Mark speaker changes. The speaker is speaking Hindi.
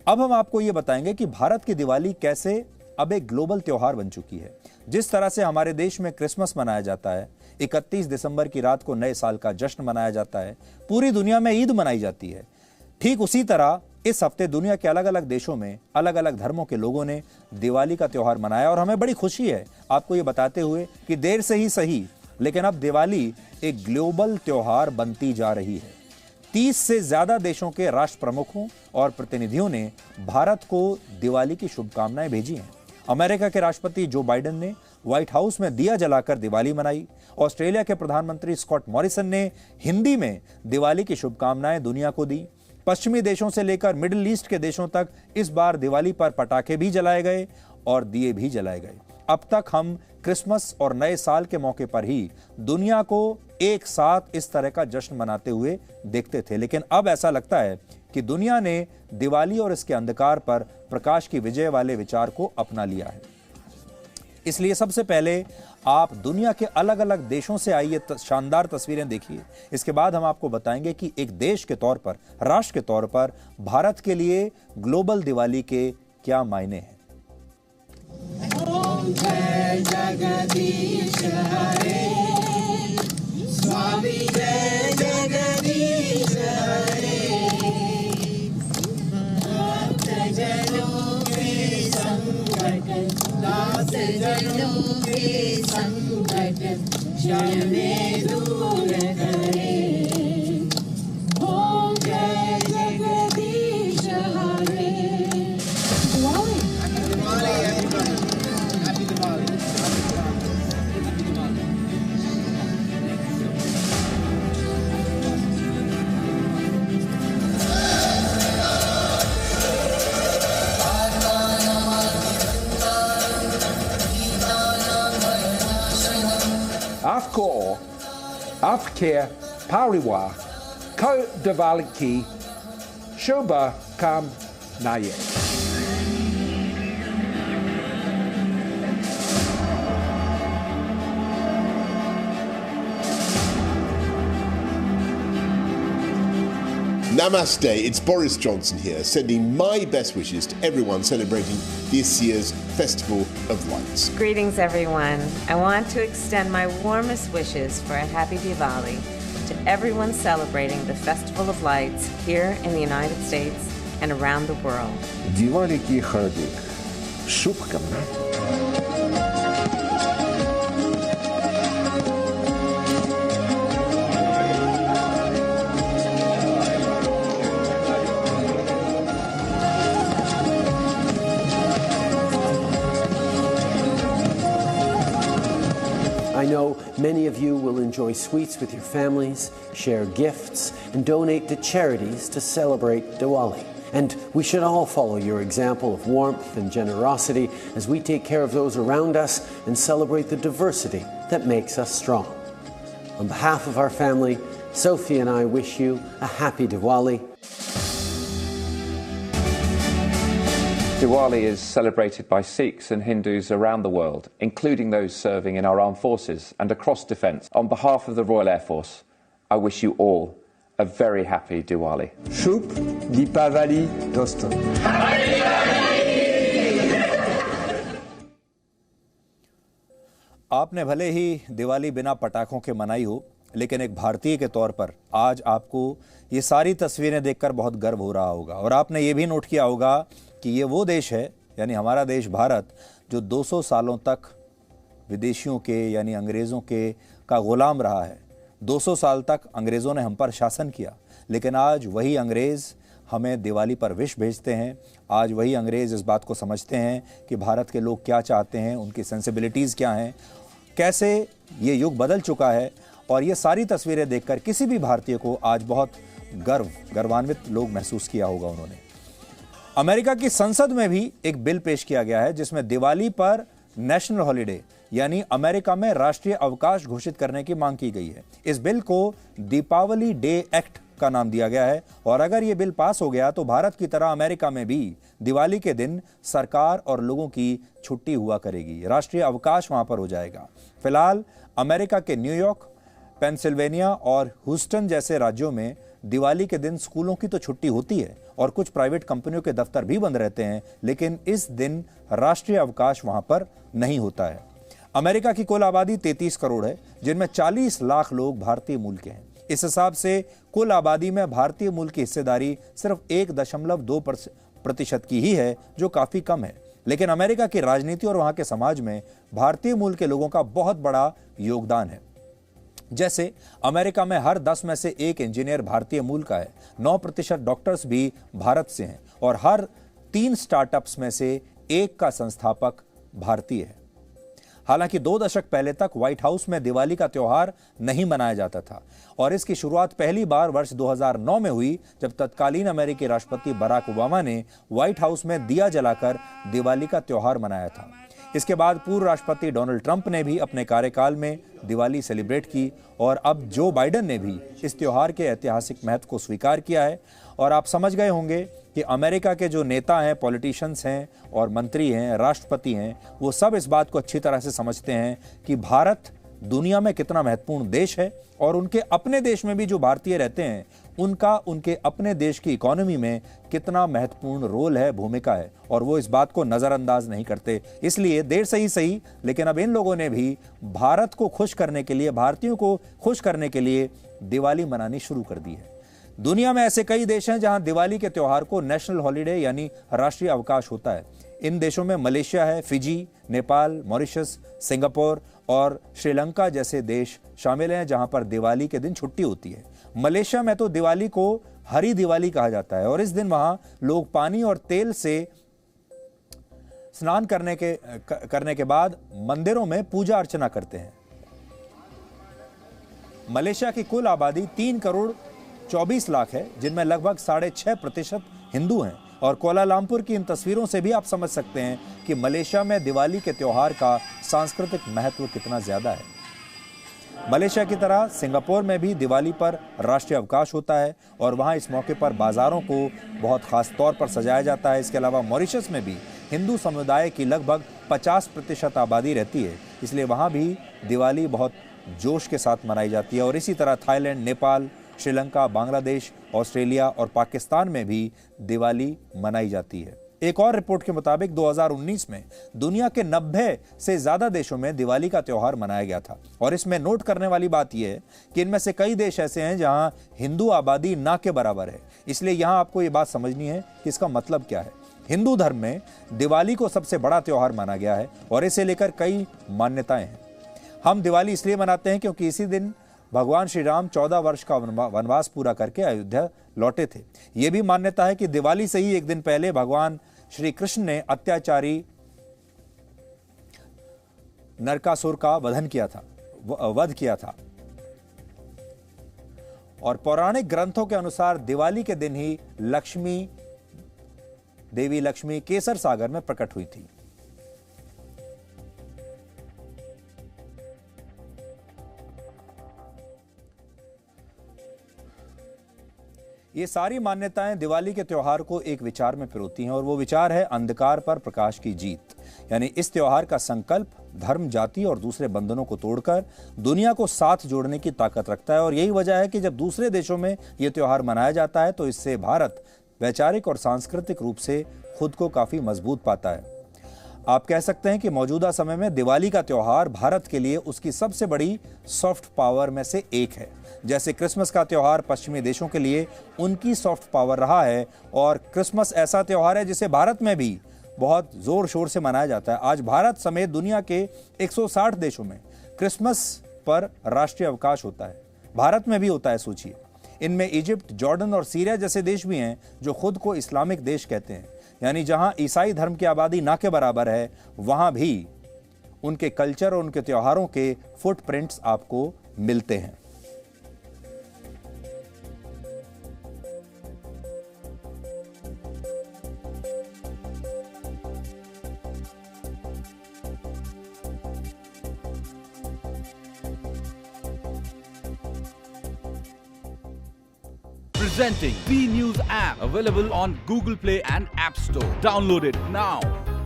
Speaker 1: अब हम आपको ये बताएंगे कि भारत की दिवाली कैसे अब एक ग्लोबल त्योहार बन चुकी है। जिस तरह से हमारे देश में क्रिसमस मनाया जाता है, 31 दिसंबर की रात को नए साल का जश्न मनाया जाता है, पूरी दुनिया में ईद मनाई जाती है, ठीक उसी तरह इस हफ्ते दुनिया के अलग अलग देशों में अलग अलग धर्मों के लोगों ने दिवाली का त्योहार मनाया। और हमें बड़ी खुशी है आपको ये बताते हुए कि देर से ही सही, लेकिन अब दिवाली एक ग्लोबल त्योहार बनती जा रही है। 30 से ज्यादा देशों के राष्ट्र प्रमुखों और प्रतिनिधियों ने भारत को दिवाली की शुभकामनाएं भेजी हैं। अमेरिका के राष्ट्रपति जो बाइडेन ने व्हाइट हाउस में दिया जलाकर दिवाली मनाई। ऑस्ट्रेलिया के प्रधानमंत्री स्कॉट मॉरिसन ने हिंदी में दिवाली की शुभकामनाएं दुनिया को दी। पश्चिमी देशों से लेकर मिडिल ईस्ट के देशों तक इस बार दिवाली पर पटाखे भी जलाए गए और दिए भी जलाए गए। अब तक हम क्रिसमस और नए साल के मौके पर ही दुनिया को एक साथ इस तरह का जश्न मनाते हुए देखते थे, लेकिन अब ऐसा लगता है कि दुनिया ने दिवाली और इसके अंधकार पर प्रकाश की विजय वाले विचार को अपना लिया है। इसलिए सबसे पहले आप दुनिया के अलग अलग देशों से आई ये शानदार तस्वीरें देखिए। इसके बाद हम आपको बताएंगे कि एक देश के तौर पर, राष्ट्र के तौर पर भारत के लिए ग्लोबल दिवाली के क्या मायने हैं।
Speaker 2: जय जगदीश हरे, स्वामी जय जगदीश हरे, भक्त जनों के संकट, दास जनों के संकट क्षण में दूर करे। ओम जय जगदीश हरे।
Speaker 3: आपको आपके परिवार को दिवाली की शुभकामनाएं।
Speaker 4: Namaste, it's Boris Johnson here, sending my best wishes to everyone celebrating this year's Festival of Lights.
Speaker 5: Greetings, everyone. I want to extend my warmest wishes for a happy Diwali to everyone celebrating the Festival of Lights here in the United States and around the world.
Speaker 6: Diwali की हार्दिक शुभकामनाएं।
Speaker 7: I know many of you will enjoy sweets with your families, share gifts, and donate to charities to celebrate Diwali. And we should all follow your example of warmth and generosity as we take care of those around us and celebrate the diversity that makes us strong. On behalf of our family, Sophie and I wish you a happy Diwali.
Speaker 8: Diwali is celebrated by Sikhs and Hindus around the world, including those serving in our armed forces and across defence. On behalf of the Royal Air Force, I wish you all a very happy Diwali.
Speaker 6: शुभ दीपावली दोस्तों।
Speaker 1: आपने भले ही दिवाली बिना पटाखों के मनाई हो, लेकिन एक भारतीय के तौर पर आज आपको ये सारी तस्वीरें देखकर बहुत गर्व हो रहा होगा। और आपने ये भी नोट किया होगा कि ये वो देश है, यानी हमारा देश भारत, जो 200 सालों तक विदेशियों के यानी अंग्रेज़ों के का गुलाम रहा है। 200 साल तक अंग्रेज़ों ने हम पर शासन किया, लेकिन आज वही अंग्रेज़ हमें दिवाली पर विश भेजते हैं। आज वही अंग्रेज़ इस बात को समझते हैं कि भारत के लोग क्या चाहते हैं, उनकी सेंसिबिलिटीज़ क्या हैं, कैसे ये युग बदल चुका है। और ये सारी तस्वीरें देखकर किसी भी भारतीय को आज बहुत गर्वान्वित लोग महसूस किया होगा उन्होंने। अमेरिका की संसद में भी एक बिल पेश किया गया है जिसमें दिवाली पर नेशनल हॉलिडे यानी अमेरिका में राष्ट्रीय अवकाश घोषित करने की मांग की गई है। इस बिल को दीपावली डे एक्ट का नाम दिया गया है और अगर यह बिल पास हो गया तो भारत की तरह अमेरिका में भी दिवाली के दिन सरकार और लोगों की छुट्टी हुआ करेगी, राष्ट्रीय अवकाश वहां पर हो जाएगा। फिलहाल अमेरिका के न्यूयॉर्क, पेंसिल्वेनिया और ह्यूस्टन जैसे राज्यों में दिवाली के दिन स्कूलों की तो छुट्टी होती है और कुछ प्राइवेट कंपनियों के दफ्तर भी बंद रहते हैं, लेकिन इस दिन राष्ट्रीय अवकाश वहां पर नहीं होता है। अमेरिका की कुल आबादी 33 करोड़ है, जिनमें 40 लाख लोग भारतीय मूल के हैं। इस हिसाब से कुल आबादी में भारतीय मूल की हिस्सेदारी सिर्फ 1.2% की ही है, जो काफी कम है। लेकिन अमेरिका की राजनीति और वहां के समाज में भारतीय मूल के लोगों का बहुत बड़ा योगदान है। जैसे अमेरिका में हर 10 में से 1 इंजीनियर भारतीय मूल का है, 9% डॉक्टर्स भी भारत से हैं और हर 3 स्टार्टअप्स में से 1 का संस्थापक भारतीय है। हालांकि 2 दशक पहले तक व्हाइट हाउस में दिवाली का त्योहार नहीं मनाया जाता था और इसकी शुरुआत पहली बार वर्ष 2009 में हुई, जब तत्कालीन अमेरिकी राष्ट्रपति बराक ओबामा ने व्हाइट हाउस में दिया जलाकर दिवाली का त्योहार मनाया था। इसके बाद पूर्व राष्ट्रपति डोनाल्ड ट्रंप ने भी अपने कार्यकाल में दिवाली सेलिब्रेट की और अब जो बाइडेन ने भी इस त्योहार के ऐतिहासिक महत्व को स्वीकार किया है। और आप समझ गए होंगे कि अमेरिका के जो नेता हैं, पॉलिटिशियंस हैं और मंत्री हैं, राष्ट्रपति हैं, वो सब इस बात को अच्छी तरह से समझते हैं कि भारत दुनिया में कितना महत्वपूर्ण देश है और उनके अपने देश में भी जो भारतीय रहते हैं उनका उनके अपने देश की इकोनॉमी में कितना महत्वपूर्ण रोल है, भूमिका है, और वो इस बात को नजरअंदाज नहीं करते। इसलिए देर से ही सही, लेकिन अब इन लोगों ने भी भारत को खुश करने के लिए, भारतीयों को खुश करने के लिए दिवाली मनानी शुरू कर दी है। दुनिया में ऐसे कई देश हैं जहां दिवाली के त्योहार को नेशनल हॉलिडे यानी राष्ट्रीय अवकाश होता है। इन देशों में मलेशिया है, फिजी, नेपाल, मॉरिशस, सिंगापुर और श्रीलंका जैसे देश शामिल हैं जहां पर दिवाली के दिन छुट्टी होती है। मलेशिया में तो दिवाली को हरी दिवाली कहा जाता है और इस दिन वहां लोग पानी और तेल से स्नान करने के बाद मंदिरों में पूजा अर्चना करते हैं। मलेशिया की कुल आबादी 3 करोड़ 24 लाख है, जिनमें लगभग 6.5% हिंदू हैं। और कोलालमपुर की इन तस्वीरों से भी आप समझ सकते हैं कि मलेशिया में दिवाली के त्योहार का सांस्कृतिक महत्व कितना ज्यादा है। मलेशिया की तरह सिंगापुर में भी दिवाली पर राष्ट्रीय अवकाश होता है और वहां इस मौके पर बाजारों को बहुत खास तौर पर सजाया जाता है। इसके अलावा मॉरिशस में भी हिंदू समुदाय की लगभग 50% आबादी रहती है, इसलिए वहां भी दिवाली बहुत जोश के साथ मनाई जाती है। और इसी तरह थाईलैंड, नेपाल, श्रीलंका, बांग्लादेश, ऑस्ट्रेलिया और पाकिस्तान में भी दिवाली मनाई जाती है। एक और रिपोर्ट के मुताबिक 2019 में दुनिया के 90 से ज्यादा देशों में दिवाली का त्योहार मनाया गया था और इसमें नोट करने वाली बात यह है कि इनमें से कई देश ऐसे हैं जहां हिंदू आबादी ना के बराबर है। इसलिए यहां आपको ये बात समझनी है कि इसका मतलब क्या है। हिंदू धर्म में दिवाली को सबसे बड़ा त्योहार माना गया है और इसे लेकर कई मान्यताएं हैं। हम दिवाली इसलिए मनाते हैं क्योंकि इसी दिन भगवान श्री राम 14 वर्ष का वनवास पूरा करके अयोध्या लौटे थे। यह भी मान्यता है कि दिवाली से ही एक दिन पहले भगवान श्री कृष्ण ने अत्याचारी नरकासुर का वध किया था। और पौराणिक ग्रंथों के अनुसार दिवाली के दिन ही देवी लक्ष्मी केसर सागर में प्रकट हुई थी। ये सारी मान्यताएं दिवाली के त्योहार को एक विचार में पिरोती हैं और वो विचार है अंधकार पर प्रकाश की जीत। यानी इस त्योहार का संकल्प धर्म, जाति और दूसरे बंधनों को तोड़कर दुनिया को साथ जोड़ने की ताकत रखता है। और यही वजह है कि जब दूसरे देशों में यह त्योहार मनाया जाता है तो इससे भारत वैचारिक और सांस्कृतिक रूप से खुद को काफी मजबूत पाता है। आप कह सकते हैं कि मौजूदा समय में दिवाली का त्योहार भारत के लिए उसकी सबसे बड़ी सॉफ्ट पावर में से एक है। जैसे क्रिसमस का त्योहार पश्चिमी देशों के लिए उनकी सॉफ्ट पावर रहा है और क्रिसमस ऐसा त्योहार है जिसे भारत में भी बहुत जोर शोर से मनाया जाता है। आज भारत समेत दुनिया के 160 देशों में क्रिसमस पर राष्ट्रीय अवकाश होता है। भारत में भी होता है, सोचिए। इनमें इजिप्ट, जॉर्डन और सीरिया जैसे देश भी हैं जो खुद को इस्लामिक देश कहते हैं। यानी जहां ईसाई धर्म की आबादी ना के बराबर है, वहां भी उनके कल्चर और उनके त्योहारों के फुटप्रिंट्स आपको मिलते हैं।
Speaker 9: Presenting B News app, available on Google Play and App Store. Download it now.